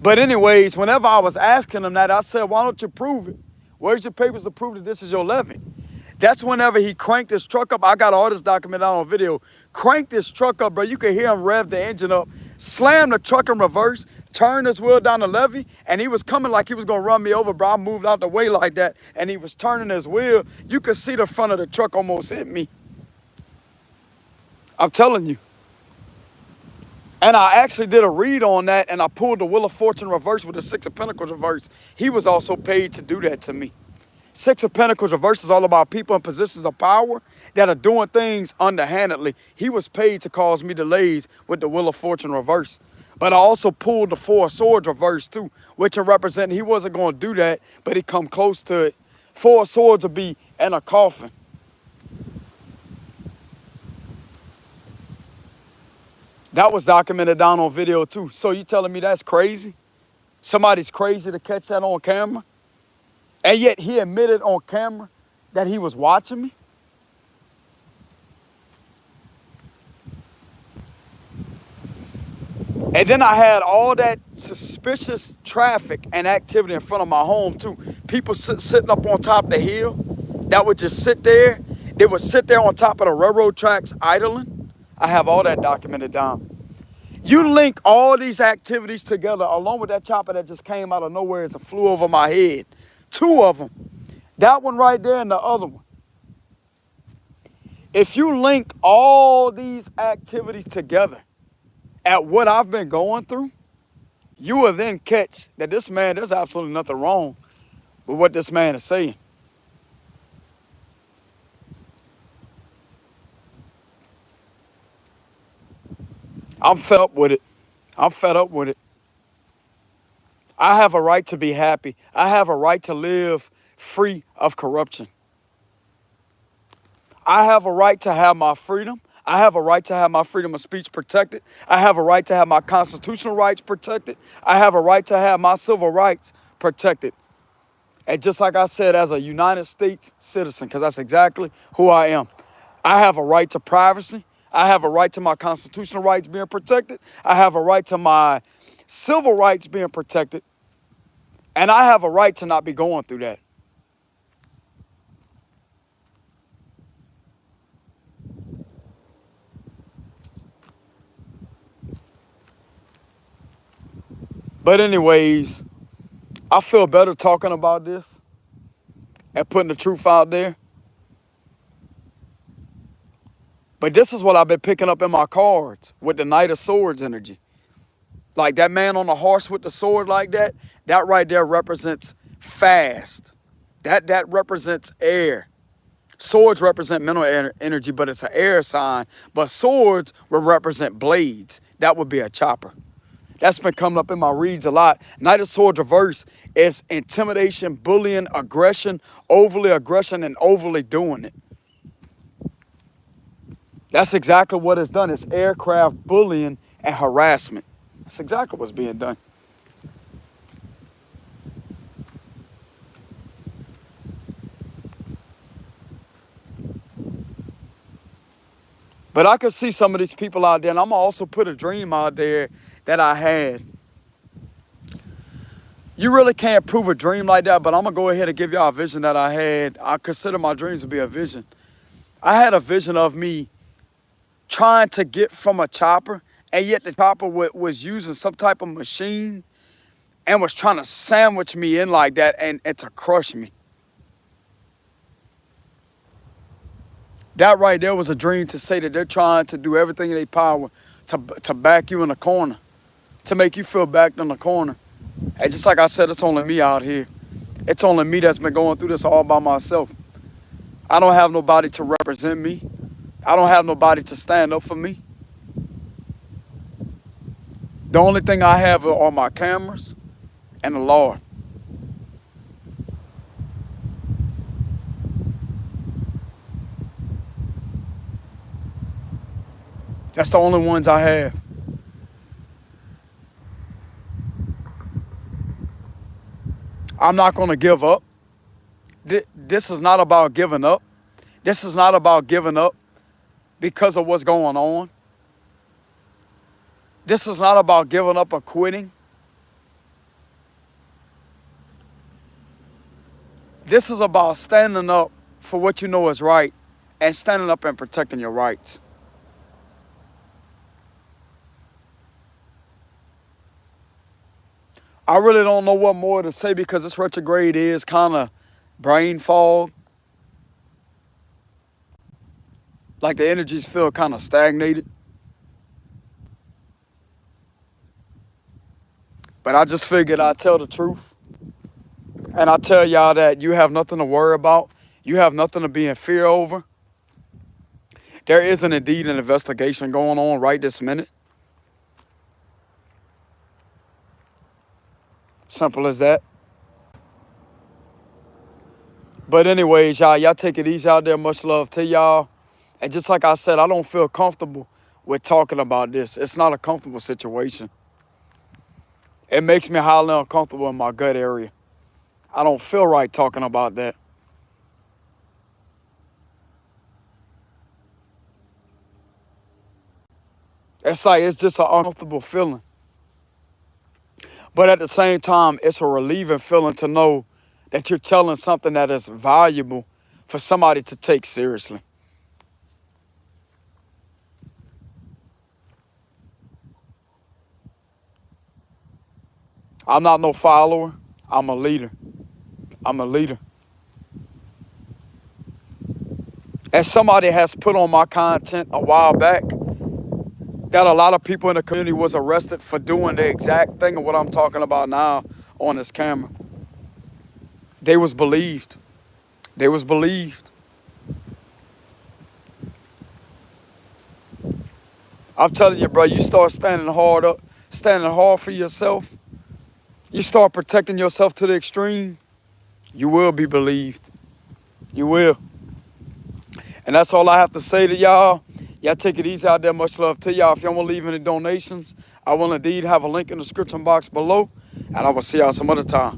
But anyways, whenever I was asking him that, I said, why don't you prove it? Where's your papers to prove that this is your levee? That's whenever he cranked his truck up. I got all this documented on video. Cranked his truck up, bro. You could hear him rev the engine up, slam the truck in reverse, turn his wheel down the levee, and he was coming like he was going to run me over, bro. I moved out the way like that, and he was turning his wheel. You could see the front of the truck almost hit me. I'm telling you. And I actually did a read on that, and I pulled the Wheel of Fortune reverse with the Six of Pentacles reverse. He was also paid to do that to me. Six of Pentacles reverse is all about people in positions of power that are doing things underhandedly. He was paid to cause me delays with the Wheel of Fortune reverse. But I also pulled the Four of Swords reverse too, which will represent he wasn't going to do that, but he come close to it. Four of Swords will be in a coffin. That was documented down on video too. So you telling me that's crazy? Somebody's crazy to catch that on camera? And yet he admitted on camera that he was watching me? And then I had all that suspicious traffic and activity in front of my home too. People sitting up on top of the hill that would just sit there. They would sit there on top of the railroad tracks idling. I have all that documented down. You link all these activities together along with that chopper that just came out of nowhere as it flew over my head. Two of them. That one right there and the other one. If you link all these activities together at what I've been going through, you will then catch that this man, there's absolutely nothing wrong with what this man is saying. I'm fed up with it. I'm fed up with it. I have a right to be happy. I have a right to live free of corruption. I have a right to have my freedom. I have a right to have my freedom of speech protected. I have a right to have my constitutional rights protected. I have a right to have my civil rights protected. And just like I said, as a United States citizen, because that's exactly who I am, I have a right to privacy. I have a right to my constitutional rights being protected. I have a right to my civil rights being protected. And I have a right to not be going through that. But anyways, I feel better talking about this and putting the truth out there. But this is what I've been picking up in my cards with the Knight of Swords energy. Like that man on the horse with the sword like that, that right there represents fast. That represents air. Swords represent mental energy, but it's an air sign. But swords will represent blades. That would be a chopper. That's been coming up in my reads a lot. Knight of Swords reverse is intimidation, bullying, aggression, and overly doing it. That's exactly what it's done. It's aircraft bullying and harassment. That's exactly what's being done. But I could see some of these people out there, and I'm going to also put a dream out there that I had. You really can't prove a dream like that, but I'm going to go ahead and give y'all a vision that I had. I consider my dreams to be a vision. I had a vision of me trying to get from a chopper, and yet the chopper was using some type of machine and was trying to sandwich me in like that and to crush me. That right there was a dream to say that they're trying to do everything in their power to back you in a corner, to make you feel backed in the corner. And just like I said, it's only me out here. It's only me that's been going through this all by myself. I don't have nobody to represent me. I don't have nobody to stand up for me. The only thing I have are my cameras and the Lord. That's the only ones I have. I'm not going to give up. This is not about giving up. This is not about giving up because of what's going on. This is not about giving up or quitting. This is about standing up for what you know is right and standing up and protecting your rights. I really don't know what more to say because this retrograde is kind of brain fog. Like the energies feel kind of stagnated. But I just figured I'd tell the truth. And I tell y'all that you have nothing to worry about. You have nothing to be in fear over. There is indeed an investigation going on right this minute. Simple as that. But anyways, y'all take it easy out there. Much love to y'all. And just like I said, I don't feel comfortable with talking about this. It's not a comfortable situation. It makes me highly uncomfortable in my gut area. I don't feel right talking about that. It's like it's just an uncomfortable feeling. But at the same time, it's a relieving feeling to know that you're telling something that is valuable for somebody to take seriously. I'm not no follower. I'm a leader. I'm a leader. And somebody has put on my content a while back that a lot of people in the community was arrested for doing the exact thing of what I'm talking about now on this camera. They was believed. They was believed. I'm telling you, bro, you start standing hard for yourself. You start protecting yourself to the extreme, you will be believed. You will. And that's all I have to say to y'all. Y'all take it easy out there. Much love to y'all. If y'all want to leave any donations, I will indeed have a link in the description box below. And I will see y'all some other time.